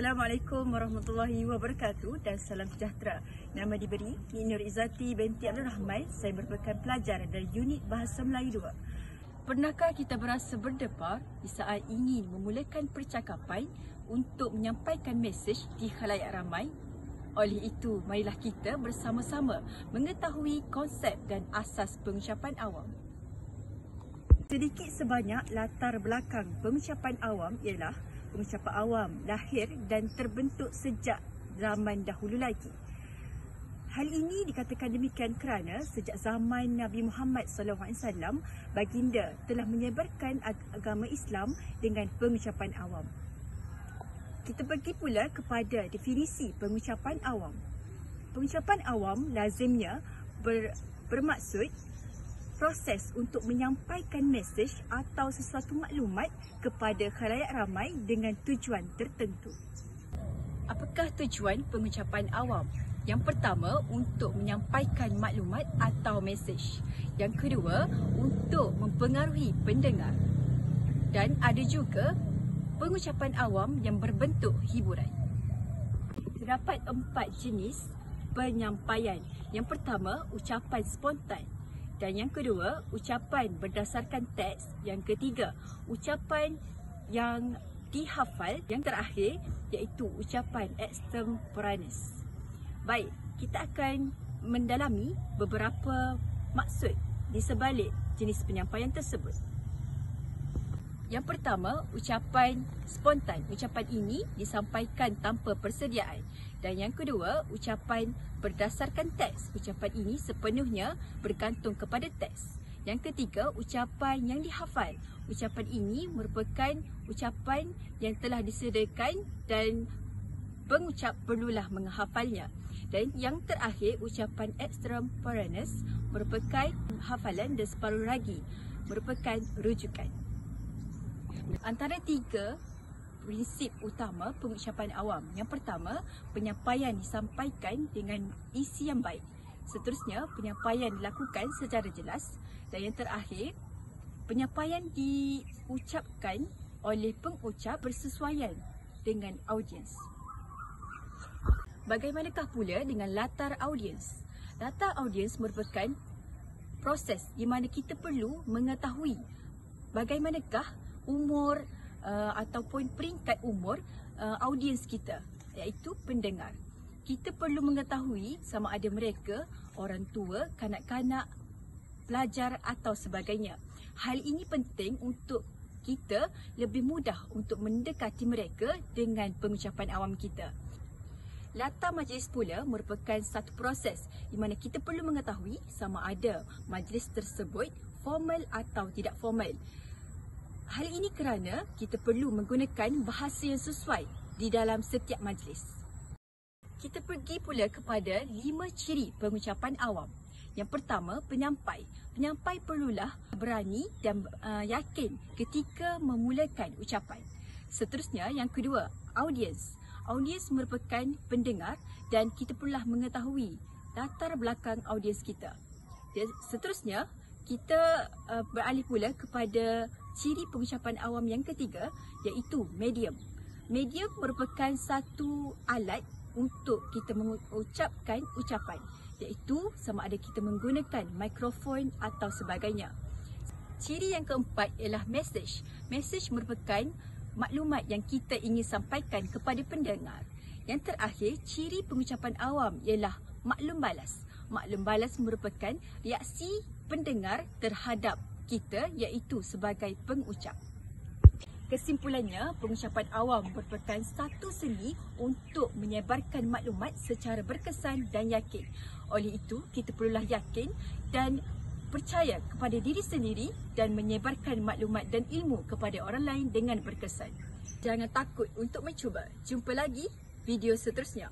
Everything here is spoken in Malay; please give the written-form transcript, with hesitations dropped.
Assalamualaikum warahmatullahi wabarakatuh dan salam sejahtera. Nama diberi Nik Nur Izzati binti Abdul Rahman. Saya merupakan pelajar dari unit Bahasa Melayu 2. Pernahkah kita berasa berdepar di saat ingin memulakan percakapan untuk menyampaikan mesej di khalayak ramai? Oleh itu, marilah kita bersama-sama mengetahui konsep dan asas pengucapan awam. Sedikit sebanyak latar belakang pengucapan awam ialah pengucapan awam lahir dan terbentuk sejak zaman dahulu lagi. Hal ini dikatakan demikian kerana sejak zaman Nabi Muhammad SAW, baginda telah menyebarkan agama Islam dengan pengucapan awam. Kita pergi pula kepada definisi pengucapan awam. Pengucapan awam lazimnya bermaksud proses untuk menyampaikan mesej atau sesuatu maklumat kepada khalayak ramai dengan tujuan tertentu. Apakah tujuan pengucapan awam? Yang pertama, untuk menyampaikan maklumat atau mesej. Yang kedua, untuk mempengaruhi pendengar. Dan ada juga pengucapan awam yang berbentuk hiburan. Terdapat 4 jenis penyampaian. Yang pertama, ucapan spontan. Dan yang kedua, ucapan berdasarkan teks. Yang ketiga, ucapan yang dihafal. Yang terakhir, iaitu ucapan extemporaneous. Baik, kita akan mendalami beberapa maksud di sebalik jenis penyampaian tersebut. Yang pertama, ucapan spontan. Ucapan ini disampaikan tanpa persediaan. Dan yang kedua, ucapan berdasarkan teks. Ucapan ini sepenuhnya bergantung kepada teks. Yang ketiga, ucapan yang dihafal. Ucapan ini merupakan ucapan yang telah disediakan dan pengucap perlulah menghafalnya. Dan yang terakhir, ucapan extemporaneous merupakan hafalan dan separuh lagi merupakan rujukan. Antara 3 prinsip utama pengucapan awam. Yang pertama, penyampaian disampaikan dengan isi yang baik. Seterusnya, penyampaian dilakukan secara jelas. Dan yang terakhir, penyampaian diucapkan oleh pengucap bersesuaian dengan audiens. Bagaimanakah pula dengan latar audiens? Latar audiens merupakan proses di mana kita perlu mengetahui bagaimanakah umur ataupun peringkat umur audiens kita, iaitu pendengar. Kita perlu mengetahui sama ada mereka orang tua, kanak-kanak, pelajar atau sebagainya. Hal ini penting untuk kita lebih mudah untuk mendekati mereka dengan pengucapan awam kita. Latar majlis pula merupakan satu proses di mana kita perlu mengetahui sama ada majlis tersebut formal atau tidak formal. Hal ini kerana kita perlu menggunakan bahasa yang sesuai di dalam setiap majlis. Kita pergi pula kepada 5 ciri pengucapan awam. Yang pertama, penyampai. Penyampai perlulah berani dan yakin ketika memulakan ucapan. Seterusnya, yang kedua, audiens. Audiens merupakan pendengar dan kita perlulah mengetahui latar belakang audiens kita. Dan seterusnya, kita beralih pula kepada ciri pengucapan awam yang ketiga, iaitu medium. Medium merupakan satu alat untuk kita mengucapkan ucapan, iaitu sama ada kita menggunakan mikrofon atau sebagainya. Ciri yang keempat ialah message. Message merupakan maklumat yang kita ingin sampaikan kepada pendengar. Yang terakhir, ciri pengucapan awam ialah maklum balas. Maklum balas merupakan reaksi pendengar terhadap kita, iaitu sebagai pengucap. Kesimpulannya, pengucapan awam merupakan satu seni untuk menyebarkan maklumat secara berkesan dan yakin. Oleh itu, kita perlulah yakin dan percaya kepada diri sendiri dan menyebarkan maklumat dan ilmu kepada orang lain dengan berkesan. Jangan takut untuk mencuba. Jumpa lagi video seterusnya.